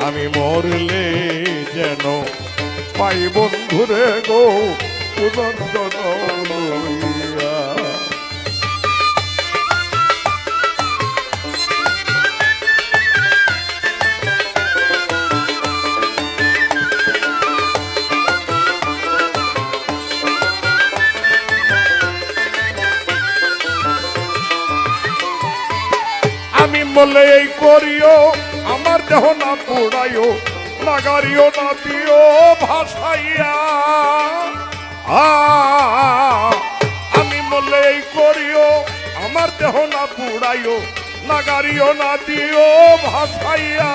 আমি মরলে যেন পাই বন্ধুরে গো পুনর্জন্ম লইয়া। আমি বলে এই করিও আমার দেহ না পোড়াইও, নাগারিও না দিও ভাসাইয়া। আমি বলে এই করিও আমার দেহ না পোড়াইও, নাগারিও না দিও ভাসাইয়া।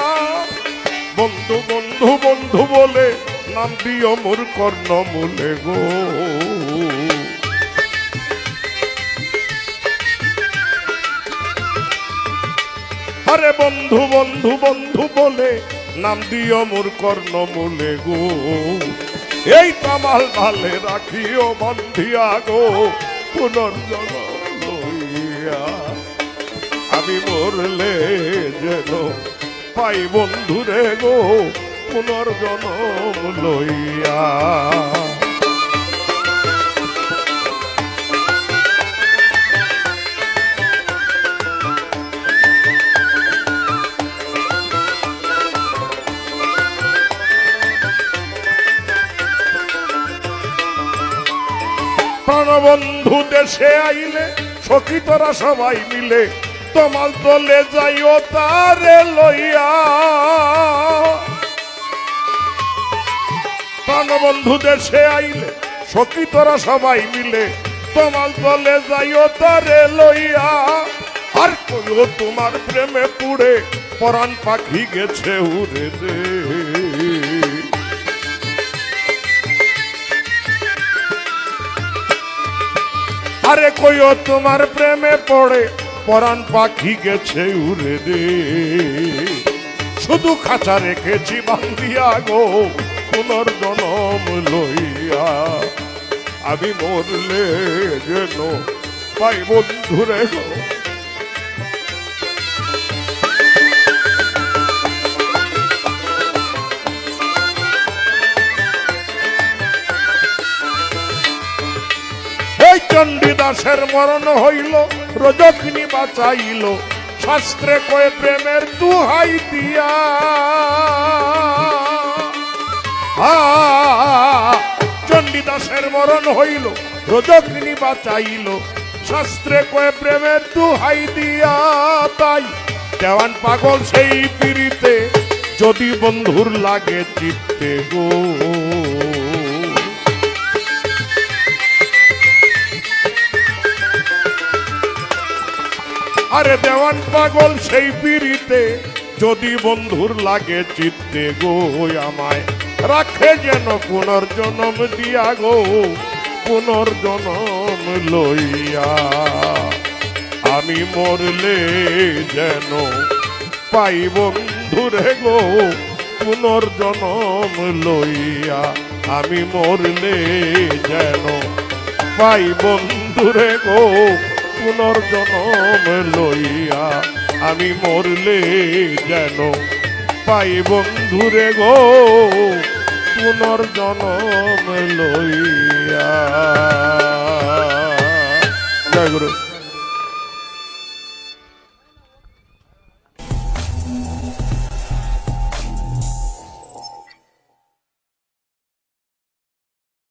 বন্ধু বন্ধু বন্ধু বলে নাম দিও মোর কর্ণমূলে গো। আরে বন্ধু বন্ধু বন্ধু বলে নাম দিও মোর কর্ণমূলে গো। এই তামাল ঢালে রাখিও বন্ধিয়া গো পুনর্জন্ম লইয়া। আমি মরলে যেন পাই বন্ধুরে গো পুনর্জন্ম লইয়া। প্রাণবন্ধু দেশে আইলে সখী তোরা সবাই মিলে তোমার দলে যাইও তারে লইয়া। প্রাণবন্ধু দেশে আইলে সখী তোরা সবাই মিলে তোমার দলে যাইও তারে লইয়া। আর কইও তোমার প্রেমে পুড়ে পরাণ পাখি গেছে উড়ে রে। আরে কইও তোমার প্রেমে পড়ে পরাণ পাখি গেছে উড়ে রে। শুধু খাঁচা রেখেছি বান্ধিয়া গো পুনর্জন্ম লইয়া। আমি মরলে যেন পাই বন্ধুরে গো। চণ্ডীদাসের মরণ হইল রজকিনী বাঁচাইল, শাস্ত্রে কয়ে প্রেমের দুহাই দিয়া। চণ্ডীদাসের মরণ হইল রজকিনী বাঁচাইল, শাস্ত্রে কয়ে প্রেমের দুহাই দিয়া। তাই দেওয়ান পাগল সেই পিড়িতে যদি বন্ধুর লাগে চিত্তে গো। আরে দেওয়ান পাগল সেই পিড়িতে যদি বন্ধুর লাগে চিত্তে গো। আমায় রাখে যেন পুনর্জন্ম দিয়া গো পুনর্জন্ম লইয়া। আমি মরলে যেন পাই বন্ধুরে গো পুনর্জন্ম লইয়া। আমি মরলে যেন পাই বন্ধুরে গো পুনর্জন্ম লইয়া। আমি মরলে যেন পাই বন্ধুরে গো পুনর্জন্ম লইয়া। জয় গুরু।